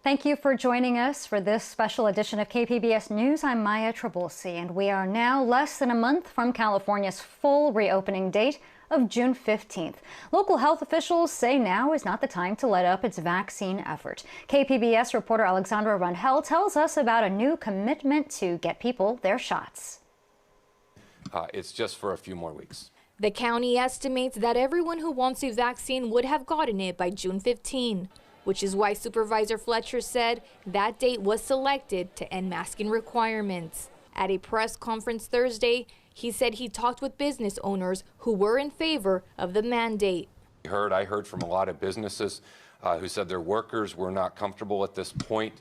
Thank you for joining us for this special edition of KPBS News. I'm Maya Trabulsi, and we are now less than a month from California's full reopening date of June 15th. Local health officials say now is not the time to let up its vaccine effort. KPBS reporter Alexandra Rangel tells us about a new commitment to get people their shots. It's just for a few more weeks. The county estimates that everyone who wants a vaccine would have gotten it by June 15, which is why Supervisor Fletcher said that date was selected to end masking requirements. At a press conference Thursday, he said he talked with business owners who were in favor of the mandate. I heard from a lot of businesses who said their workers were not comfortable at this point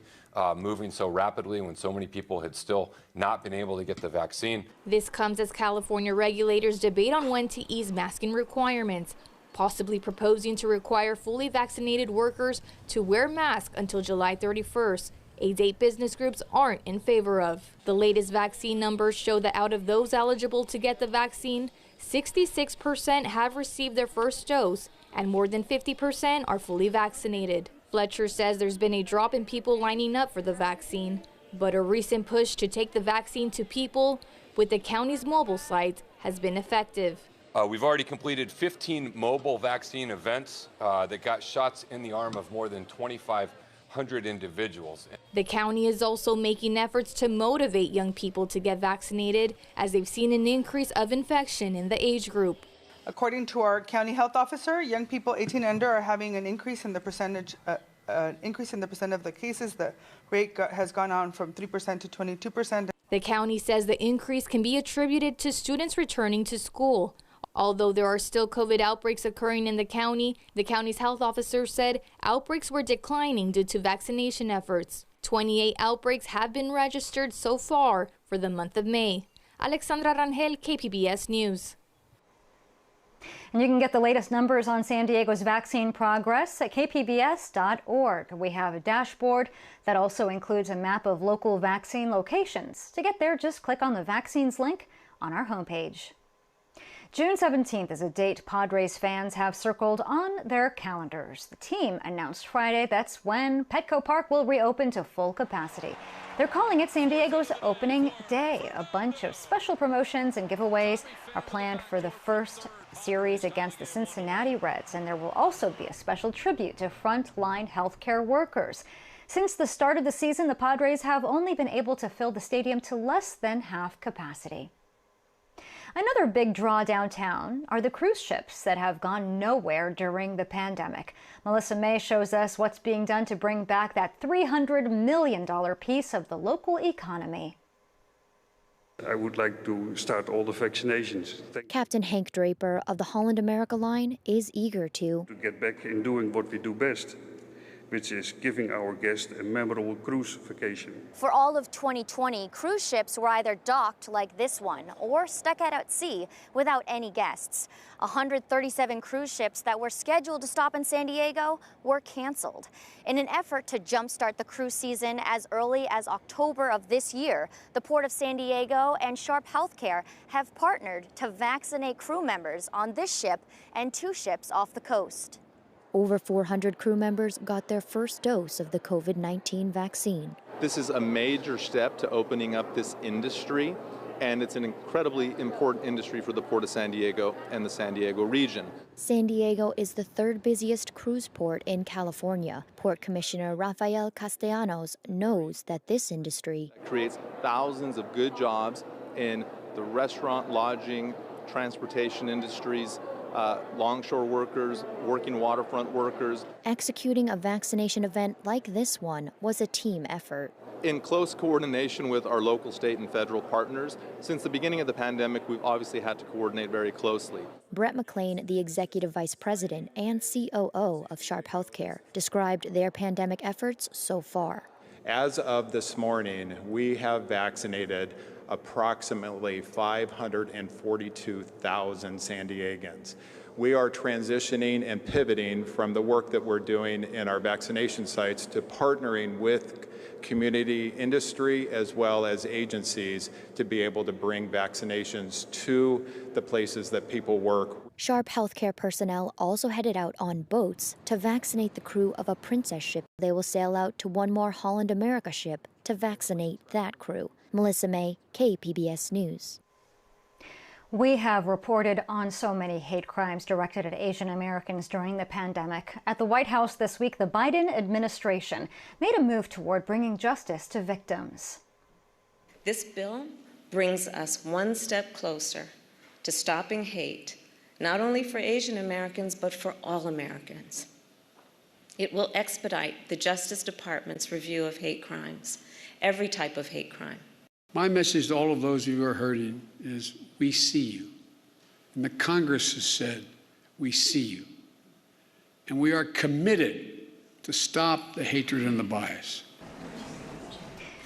moving so rapidly when so many people had still not been able to get the vaccine. This comes as California regulators debate on when to ease masking requirements, possibly proposing to require fully vaccinated workers to wear masks until July 31st, a date business groups aren't in favor of. The latest vaccine numbers show that out of those eligible to get the vaccine, 66% have received their first dose and more than 50% are fully vaccinated. Fletcher says there's been a drop in people lining up for the vaccine, but a recent push to take the vaccine to people with the county's mobile sites has been effective. We've already completed 15 mobile vaccine events that got shots in the arm of more than 2,500 individuals. The county is also making efforts to motivate young people to get vaccinated as they've seen an increase of infection in the age group. According to our county health officer, young people 18 and under are having an increase in the percentage, percent of the cases. The rate has gone on from 3% to 22%. The county says the increase can be attributed to students returning to school. Although there are still COVID outbreaks occurring in the county's health officer said outbreaks were declining due to vaccination efforts. 28 outbreaks have been registered so far for the month of May. Alexandra Rangel, KPBS News. And you can get the latest numbers on San Diego's vaccine progress at kpbs.org. We have a dashboard that also includes a map of local vaccine locations. To get there, just click on the vaccines link on our homepage. June 17th is a date Padres fans have circled on their calendars. The team announced Friday that's when Petco Park will reopen to full capacity. They're calling it San Diego's opening day. A bunch of special promotions and giveaways are planned for the first series against the Cincinnati Reds, and there will also be a special tribute to frontline healthcare workers. Since the start of the season, the Padres have only been able to fill the stadium to less than half capacity. Another big draw downtown are the cruise ships that have gone nowhere during the pandemic. Melissa May shows us what's being done to bring back that $300 million piece of the local economy. I would like to start all the vaccinations. Captain HENK DRAPER of the Holland America line is eager to get back in doing what we do best, which is giving our guests a memorable cruise vacation. For all of 2020, cruise ships were either docked like this one or stuck out at sea without any guests. 137 cruise ships that were scheduled to stop in San Diego were canceled. In an effort to jumpstart the cruise season as early as October of this year, the Port of San Diego and Sharp Healthcare have partnered to vaccinate crew members on this ship and 2 ships off the coast. Over 400 crew members got their first dose of the COVID-19 vaccine. This is a major step to opening up this industry, and it's an incredibly important industry for the Port of San Diego and the San Diego region. San Diego is the 3rd busiest cruise port in California. Port Commissioner RAFAEL Castellanos knows that this industry creates thousands of good jobs in the restaurant, lodging, transportation industries, longshore workers, working waterfront workers. Executing a vaccination event like this one was a team effort. In close coordination with our local, state, and federal partners, since the beginning of the pandemic, we've obviously had to coordinate very closely. Brett McLean, the Executive Vice President and COO of Sharp Healthcare, described their pandemic efforts so far. As of this morning, we have vaccinated approximately 542,000 San Diegans. We are transitioning and pivoting from the work that we're doing in our vaccination sites to partnering with community industry as well as agencies to be able to bring vaccinations to the places that people work. Sharp healthcare personnel also headed out on boats to vaccinate the crew of a Princess ship. They will sail out to one more Holland America ship to vaccinate that crew. Melissa May, KPBS News. We have reported on so many hate crimes directed at Asian Americans during the pandemic. At the White House this week, the Biden administration made a move toward bringing justice to victims. This bill brings us one step closer to stopping hate, not only for Asian Americans, but for all Americans. It will expedite the Justice Department's review of hate crimes, every type of hate crime. My message to all of those of you who are hurting is we see you. And the Congress has said we see you. And we are committed to stop the hatred and the bias.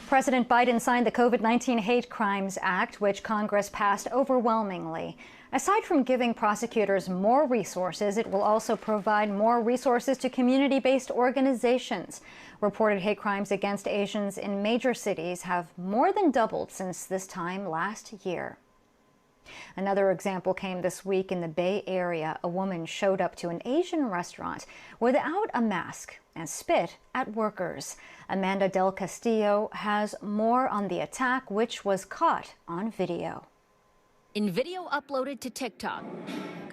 President Biden signed the COVID-19 Hate Crimes Act, which Congress passed overwhelmingly. Aside from giving prosecutors more resources, it will also provide more resources to community-based organizations. Reported hate crimes against Asians in major cities have more than doubled since this time last year. Another example came this week in the Bay Area. A woman showed up to an Asian restaurant without a mask and spit at workers. Amanda Del Castillo has more on the attack, which was caught on video. In video uploaded to TikTok,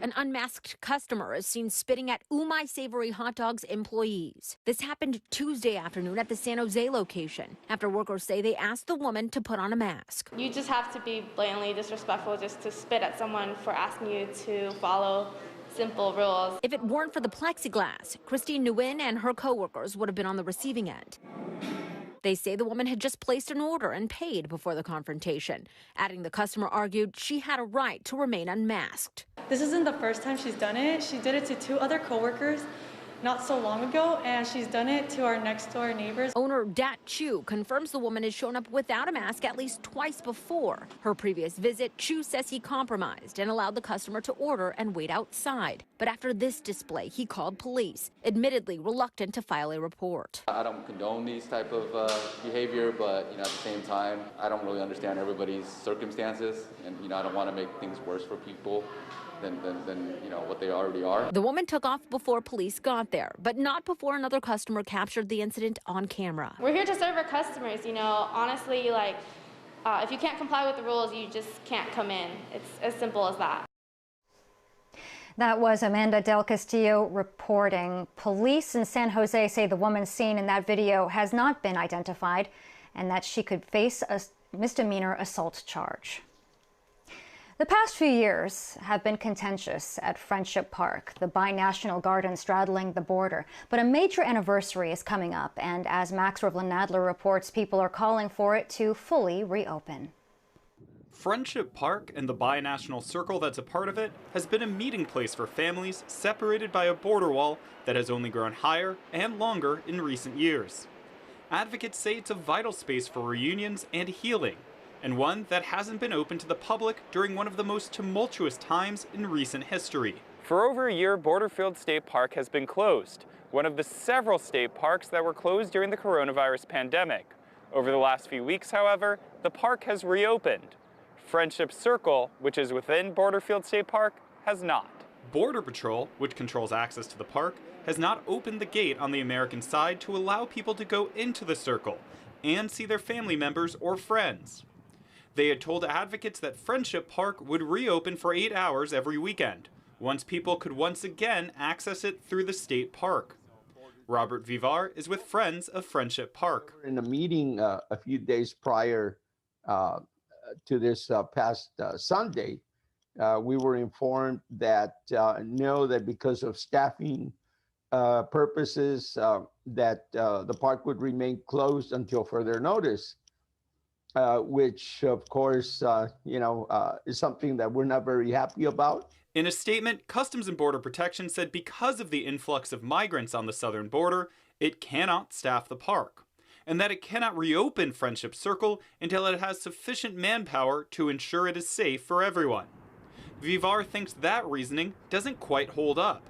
an unmasked customer is seen spitting at Umai Savory Hot Dogs employees. This happened Tuesday afternoon at the San Jose location, after workers say they asked the woman to put on a mask. You just have to be blatantly disrespectful just to spit at someone for asking you to follow simple rules. If it weren't for the plexiglass, Christine Nguyen and her co-workers would have been on the receiving end. They say the woman had just placed an order and paid before the confrontation, adding the customer argued she had a right to remain unmasked. This isn't the first time she's done it. She did it to 2 other coworkers not so long ago, and she's done it to our next door neighbors. Owner Dat Chu confirms the woman has shown up without a mask at least twice before. Her previous visit, Chu says he compromised and allowed the customer to order and wait outside. But after this display, he called police, admittedly reluctant to file a report. I don't condone these type of behavior, but at the same time, I don't really understand everybody's circumstances, and I don't want to make things worse for people than what they already are. The woman took off before police got there, but not before another customer captured the incident on camera. We're here to serve our customers, honestly, if you can't comply with the rules, you just can't come in. It's as simple as that. That was Amanda Del Castillo reporting. Police in San Jose say the woman seen in that video has not been identified and that she could face a misdemeanor assault charge. The past few years have been contentious at Friendship Park, the binational garden straddling the border. But a major anniversary is coming up, and as Max Rivlin-Nadler reports, people are calling for it to fully reopen. Friendship Park and the binational circle that's a part of it has been a meeting place for families separated by a border wall that has only grown higher and longer in recent years. Advocates say it's a vital space for reunions and healing, and one that hasn't been open to the public during one of the most tumultuous times in recent history. For over a year, Borderfield State Park has been closed, one of the several state parks that were closed during the coronavirus pandemic. Over the last few weeks, however, the park has reopened. Friendship Circle, which is within Borderfield State Park, has not. Border Patrol, which controls access to the park, has not opened the gate on the American side to allow people to go into the circle and see their family members or friends. They had told advocates that Friendship Park would reopen for 8 hours every weekend, once people could once again access it through the state park. Robert Vivar is with Friends of Friendship Park. In a meeting a few days prior to this past Sunday, we were informed that that because of staffing purposes, that the park would remain closed until further notice. Which, of course, is something that we're not very happy about. In a statement, Customs and Border Protection said because of the influx of migrants on the southern border, it cannot staff the park, and that it cannot reopen Friendship Circle until it has sufficient manpower to ensure it is safe for everyone. Vivar thinks that reasoning doesn't quite hold up.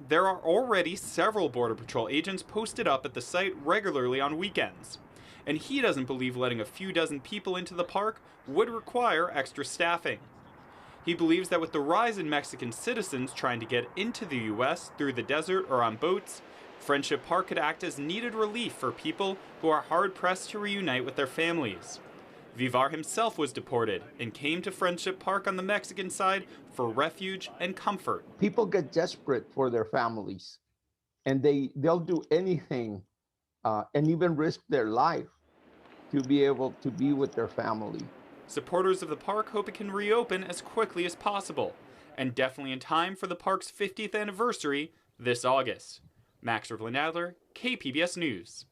There are already several Border Patrol agents posted up at the site regularly on weekends. and he doesn't believe letting a few dozen people into the park would require extra staffing. He believes that with the rise in Mexican citizens trying to get into the U.S. through the desert or on boats, Friendship Park could act as needed relief for people who are hard-pressed to reunite with their families. VIVAR himself was deported and came to Friendship Park on the Mexican side for refuge and comfort. People get desperate for their families, and they'll do anything and even risk their life to be able to be with their family. Supporters of the park hope it can reopen as quickly as possible, and definitely in time for the park's 50th anniversary this August. Max Rivlin-Adler, KPBS News.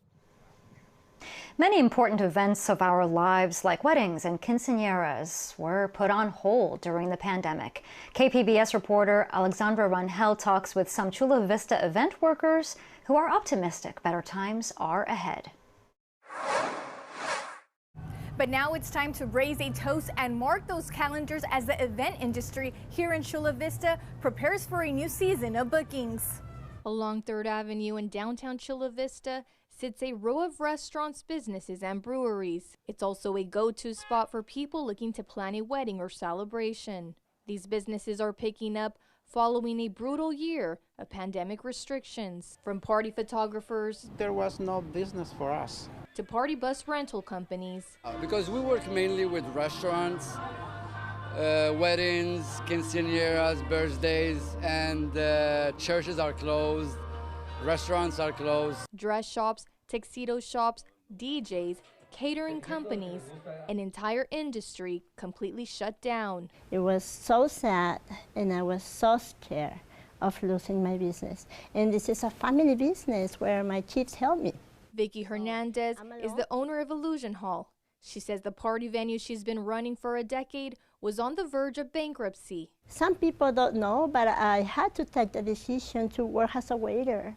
Many important events of our lives, like weddings and quinceañeras, were put on hold during the pandemic. KPBS reporter Alexandra Rangel talks with some Chula Vista event workers who are optimistic better times are ahead. But now it's time to raise a toast and mark those calendars as the event industry here in Chula Vista prepares for a new season of bookings. Along 3rd Avenue in downtown Chula Vista sits a row of restaurants, businesses, and breweries. It's also a go-to spot for people looking to plan a wedding or celebration. These businesses are picking up following a brutal year of pandemic restrictions. From party photographers, there was no business for us, to party bus rental companies. Because we work mainly with restaurants, weddings, quinceañeras, birthdays, and churches are closed, restaurants are closed. Dress shops, tuxedo shops, DJs, catering companies, an entire industry completely shut down. It was so sad, and I was so scared of losing my business. And this is a family business where my kids help me. Vicky Hernandez is the owner of Illusion Hall. She says the party venue she's been running for a decade was on the verge of bankruptcy. Some people don't know, but I had to take the decision to work as a waiter.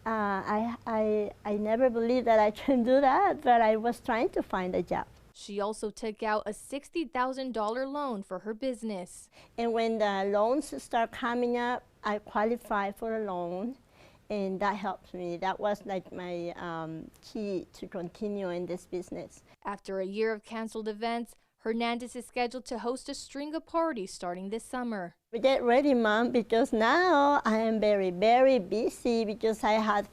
I never believed that I can do that, but I was trying to find a job. She also took out a $60,000 loan for her business. And when the loans start coming up, I qualified for a loan, and that helped me. That was like my key to continue in this business. After a year of canceled events, Hernandez is scheduled to host a string of parties starting this summer. Get ready, Mom, because now I am very, very busy because I had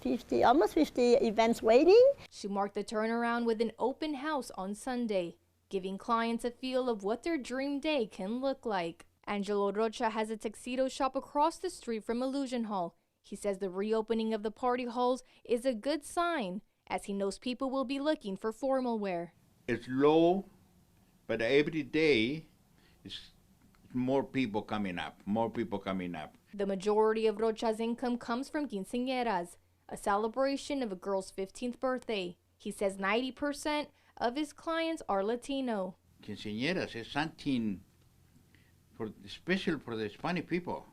almost 50 events waiting. She marked the turnaround with an open house on Sunday, giving clients a feel of what their dream day can look like. Angelo Rocha has a tuxedo shop across the street from Illusion Hall. He says the reopening of the party halls is a good sign, as he knows people will be looking for formal wear. It's low, but every day it's more people coming up, more people coming up. The majority of Rocha's income comes from quinceañeras, a celebration of a girl's 15th birthday. He says 90% of his clients are Latino. Quinceañeras is something special for the Hispanic people.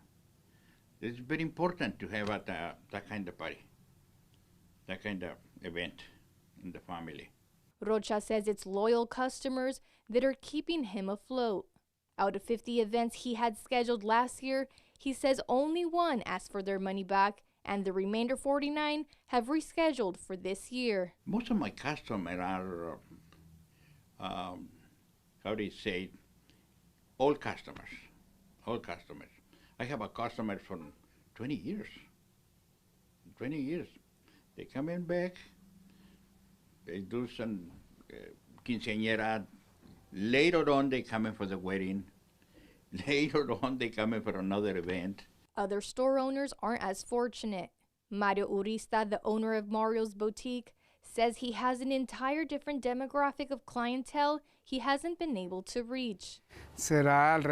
It's very important to have that kind of party, that kind of event in the family. Rocha says it's loyal customers that are keeping him afloat. Out of 50 events he had scheduled last year, he says only one asked for their money back, and the remainder 49 have rescheduled for this year. Most of my customers are, how do you say, old customers, old customers. I have a customer from 20 years. 20 years. They come in back, they do some quinceañera. Later on, they come in for the wedding. Later on, they come in for another event. Other store owners aren't as fortunate. Mario Urista, the owner of Mario's Boutique, says he has an entire different demographic of clientele he hasn't been able to reach. About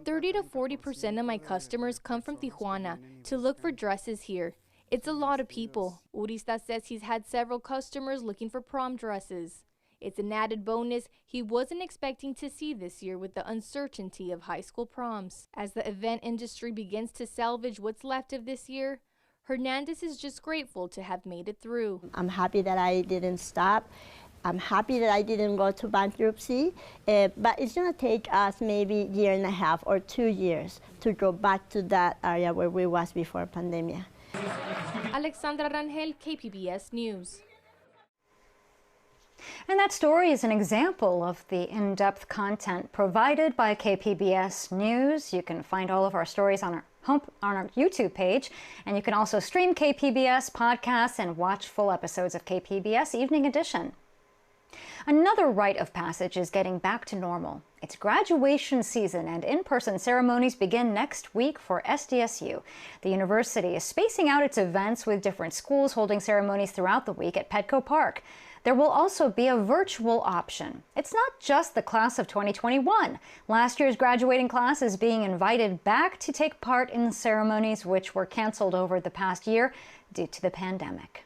30 to 40% of my customers come from Tijuana to look for dresses here. It's a lot of people. Urista says he's had several customers looking for prom dresses. It's an added bonus he wasn't expecting to see this year with the uncertainty of high school proms. As the event industry begins to salvage what's left of this year, Hernandez is just grateful to have made it through. I'm happy that I didn't stop. I'm happy that I didn't go to bankruptcy, but it's going to take us maybe a year and a half or 2 years to go back to that area where we was before pandemic. Alexandra Rangel, KPBS News. And that story is an example of the in-depth content provided by KPBS News. You can find all of our stories on our YouTube page, and you can also stream KPBS podcasts and watch full episodes of KPBS Evening Edition. Another rite of passage is getting back to normal. It's graduation season, and in-person ceremonies begin next week for SDSU. The university is spacing out its events with different schools holding ceremonies throughout the week at Petco Park. There will also be a virtual option. It's not just the class of 2021. Last year's graduating class is being invited back to take part in the ceremonies which were canceled over the past year due to the pandemic.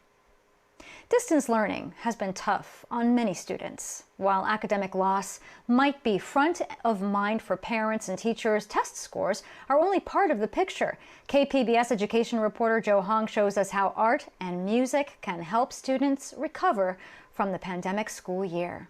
Distance learning has been tough on many students. While academic loss might be front of mind for parents and teachers, test scores are only part of the picture. KPBS education reporter Joe Hong shows us how art and music can help students recover from the pandemic school year.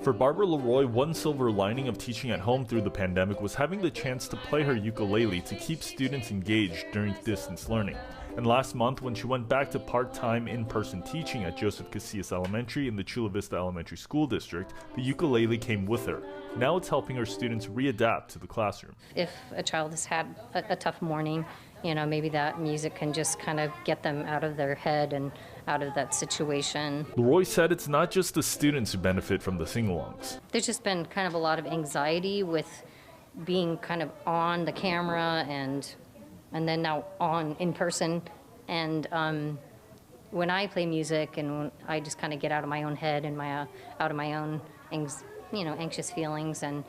For Barbara LeRoy, one silver lining of teaching at home through the pandemic was having the chance to play her ukulele to keep students engaged during distance learning. And last month, when she went back to part-time in-person teaching at Joseph Casillas Elementary in the Chula Vista Elementary School District, the ukulele came with her. Now it's helping her students readapt to the classroom. If a child has had a tough morning, maybe that music can just kind of get them out of their head and out of that situation. LeRoy said it's not just the students who benefit from the sing-alongs. There's just been kind of a lot of anxiety with being kind of on the camera and then now on in person. And when I play music and when I just kind of get out of my own head and out of my own anxious feelings, and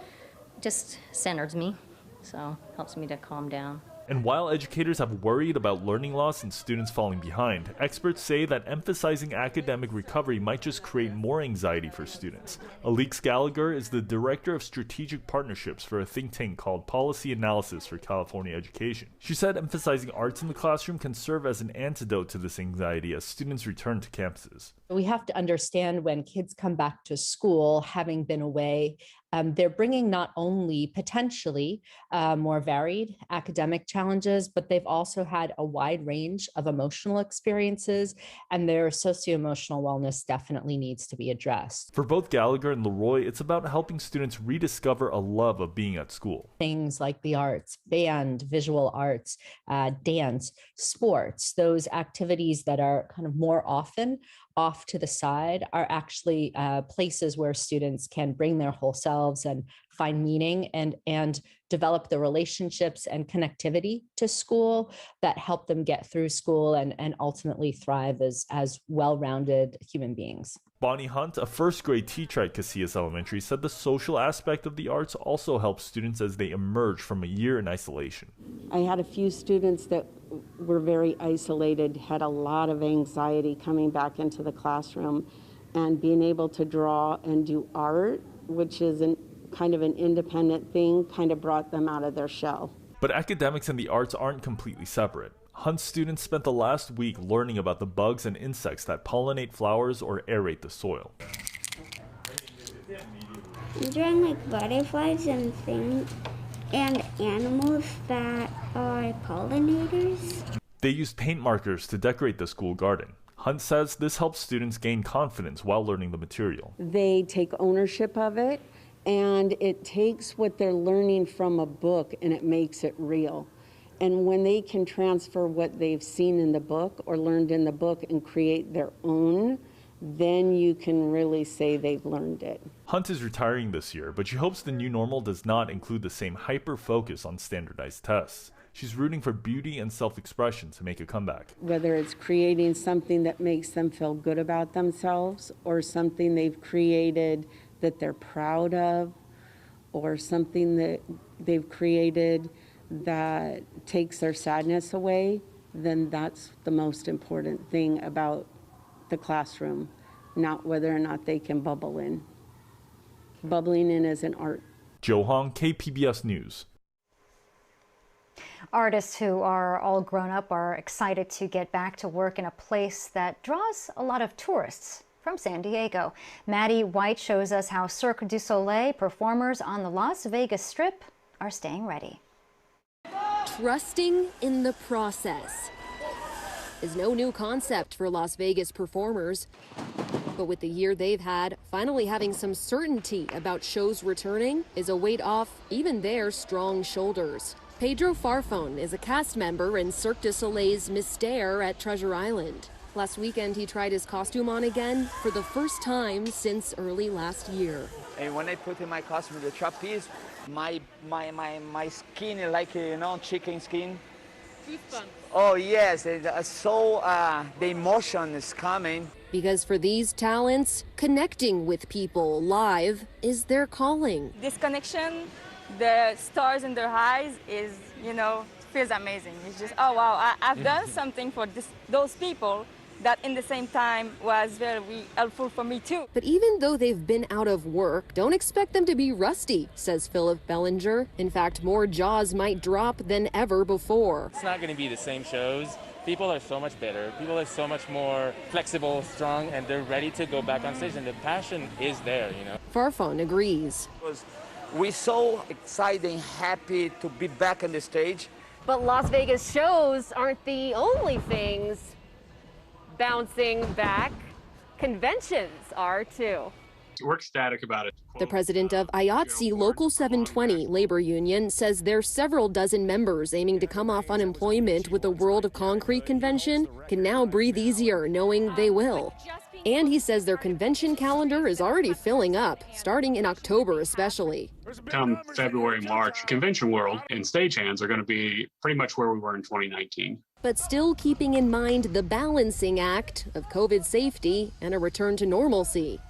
just centers me, so helps me to calm down. And while educators have worried about learning loss and students falling behind, experts say that emphasizing academic recovery might just create more anxiety for students. ALIX Gallagher is the Director of Strategic Partnerships for a think tank called Policy Analysis for California Education. She said emphasizing arts in the classroom can serve as an antidote to this anxiety as students return to campuses. We have to understand when kids come back to school, having been away, they're bringing not only potentially more varied academic challenges, but they've also had a wide range of emotional experiences, and their socio-emotional wellness definitely needs to be addressed. For both Gallagher and LeRoy, it's about helping students rediscover a love of being at school. Things like the arts, band, visual arts, dance, sports, those activities that are kind of more often off to the side are actually places where students can bring their whole selves and find meaning and develop the relationships and connectivity to school that help them get through school and ultimately thrive as well-rounded human beings. Bonnie Hunt, a first-grade teacher at Casillas Elementary, said the social aspect of the arts also helps students as they emerge from a year in isolation. I had a few students that were very isolated, had a lot of anxiety coming back into the classroom, and being able to draw and do art, which is kind of an independent thing, kind of brought them out of their shell. But academics and the arts aren't completely separate. Hunt's students spent the last week learning about the bugs and insects that pollinate flowers or aerate the soil. I'm drawing like butterflies and things and animals that are pollinators. They used paint markers to decorate the school garden. Hunt says this helps students gain confidence while learning the material. They take ownership of it, and it takes what they're learning from a book and it makes it real. And when they can transfer what they've seen in the book or learned in the book and create their own, then you can really say they've learned it. Hunt is retiring this year, but she hopes the new normal does not include the same hyper-focus on standardized tests. She's rooting for beauty and self-expression to make a comeback. Whether it's creating something that makes them feel good about themselves, or something they've created that they're proud of, or something that they've created that takes their sadness away, then that's the most important thing about the classroom, not whether or not they can bubble in. Bubbling in is an art. Joe Hong, KPBS News. Artists who are all grown up are excited to get back to work in a place that draws a lot of tourists from San Diego. Maddie White shows us how Cirque du Soleil performers on the Las Vegas Strip are staying ready. Trusting in the process. is no new concept for Las Vegas performers. But with the year they've had, finally having some certainty about shows returning is a weight off even their strong shoulders. Pedro Farfon is a cast member in Cirque du Soleil's Mystère at Treasure Island. Last weekend, he tried his costume on again for the first time since early last year. And when I put in my costume the trapeze, my skin is like, chicken skin. Goosebumps. Oh yes, the emotion is coming. Because for these talents, connecting with people live is their calling. This connection, the stars in their eyes is, feels amazing. It's just, oh wow, I've done something for those people that in the same time was very helpful for me too. But even though they've been out of work, don't expect them to be rusty, says Philip Bellinger. In fact, more jaws might drop than ever before. It's not going to be the same shows. People are so much better. People are so much more flexible, strong, and they're ready to go back on stage, and the passion is there, Farfon agrees. We're so excited and happy to be back on the stage. But Las Vegas shows aren't the only things bouncing back. Conventions are too. We're ecstatic about it. The president of IATSE Local 720 labor union says there's several dozen members aiming to come off unemployment with the World of Concrete convention can now breathe easier knowing they will. And he says their convention calendar is already filling up, starting in October especially. Come February, March, convention world and stagehands are going to be pretty much where we were in 2019. But still keeping in mind the balancing act of COVID safety and a return to normalcy.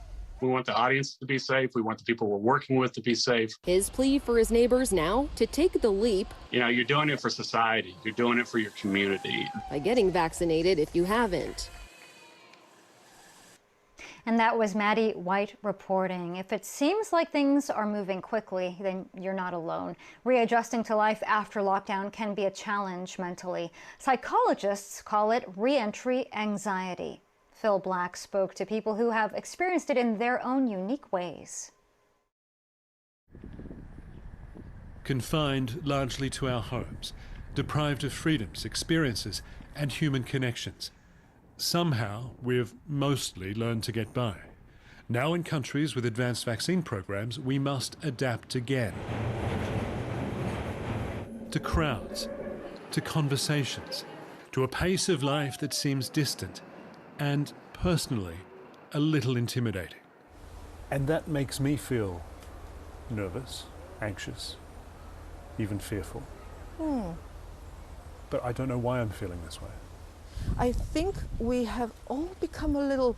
We want the audience to be safe. We want the people we're working with to be safe. His plea for his neighbors now to take the leap. You're doing it for society. You're doing it for your community. By getting vaccinated if you haven't. And that was Maddie White reporting. If it seems like things are moving quickly, then you're not alone. Readjusting to life after lockdown can be a challenge mentally. Psychologists call it re-entry anxiety. Phil Black spoke to people who have experienced it in their own unique ways. Confined largely to our homes, deprived of freedoms, experiences, and human connections. Somehow, we've mostly learned to get by. Now in countries with advanced vaccine programs, we must adapt again. To crowds, to conversations, to a pace of life that seems distant and, personally, a little intimidating. And that makes me feel nervous, anxious, even fearful. But I don't know why I'm feeling this way. I think we have all become a little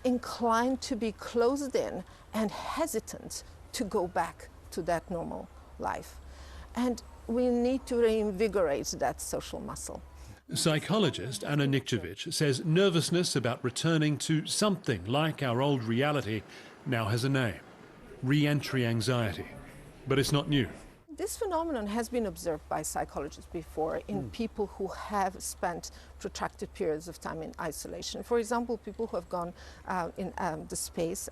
inclined to be closed in and hesitant to go back to that normal life. And we need to reinvigorate that social muscle. Psychologist Anna Nikčević says nervousness about returning to something like our old reality now has a name: re-entry anxiety. But it's not new. This phenomenon has been observed by psychologists before in people who have spent protracted periods of time in isolation. For example, people who have gone in the space.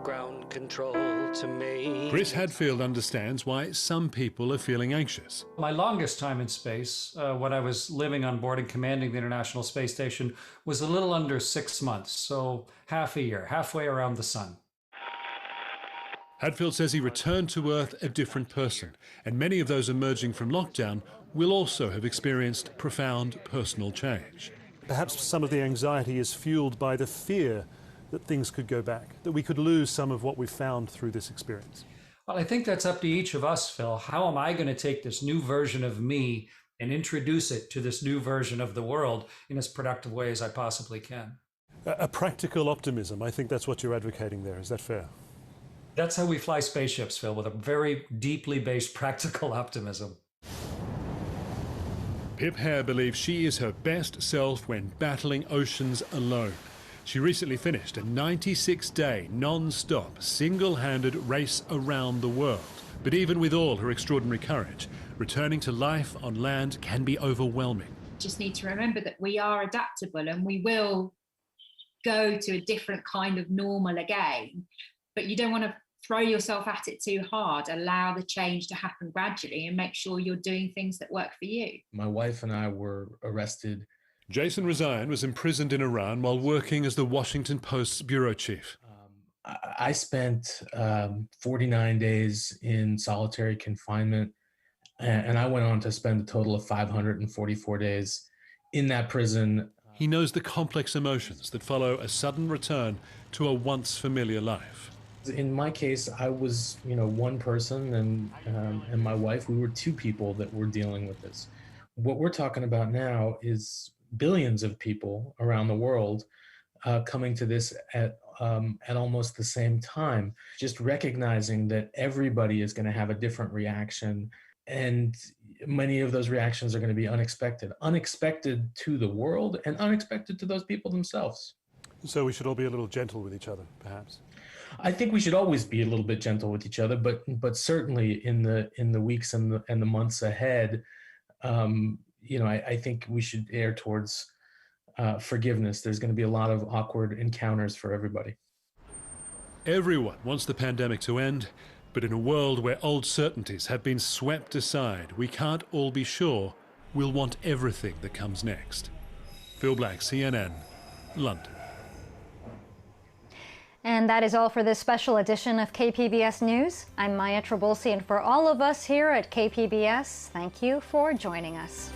Ground control to me. Chris Hadfield understands why some people are feeling anxious. My longest time in space, when I was living on board and commanding the International Space Station, was a little under 6 months, so half a year, halfway around the sun. Hadfield says he returned to Earth a different person, and many of those emerging from lockdown will also have experienced profound personal change. Perhaps some of the anxiety is fueled by the fear that things could go back, that we could lose some of what we've found through this experience. Well, I think that's up to each of us, Phil. How am I going to take this new version of me and introduce it to this new version of the world in as productive way as I possibly can? A practical optimism, I think that's what you're advocating there. Is that fair? That's how we fly spaceships, Phil, with a very deeply based practical optimism. Pip Hare believes she is her best self when battling oceans alone. She recently finished a 96-day, non-stop, single-handed race around the world. But even with all her extraordinary courage, returning to life on land can be overwhelming. Just need to remember that we are adaptable and we will go to a different kind of normal again. But you don't want to throw yourself at it too hard. Allow the change to happen gradually and make sure you're doing things that work for you. My wife and I were arrested Jason Rezaian was imprisoned in Iran while working as the Washington Post's bureau chief. I spent 49 days in solitary confinement, and I went on to spend a total of 544 days in that prison. He knows the complex emotions that follow a sudden return to a once familiar life. In my case, I was, one person, and my wife. We were two people that were dealing with this. What we're talking about now is billions of people around the world coming to this at almost the same time. Just recognizing that everybody is going to have a different reaction, and many of those reactions are going to be unexpected to the world and unexpected to those people themselves. So we should all be a little gentle with each other, perhaps. I think we should always be a little bit gentle with each other, but certainly in the weeks and the months ahead, I think we should err towards forgiveness. There's going to be a lot of awkward encounters for everybody. Everyone wants the pandemic to end, but in a world where old certainties have been swept aside, we can't all be sure we'll want everything that comes next. Phil Black, CNN, London. And that is all for this special edition of KPBS News. I'm Maya Trabulsi, and for all of us here at KPBS, thank you for joining us.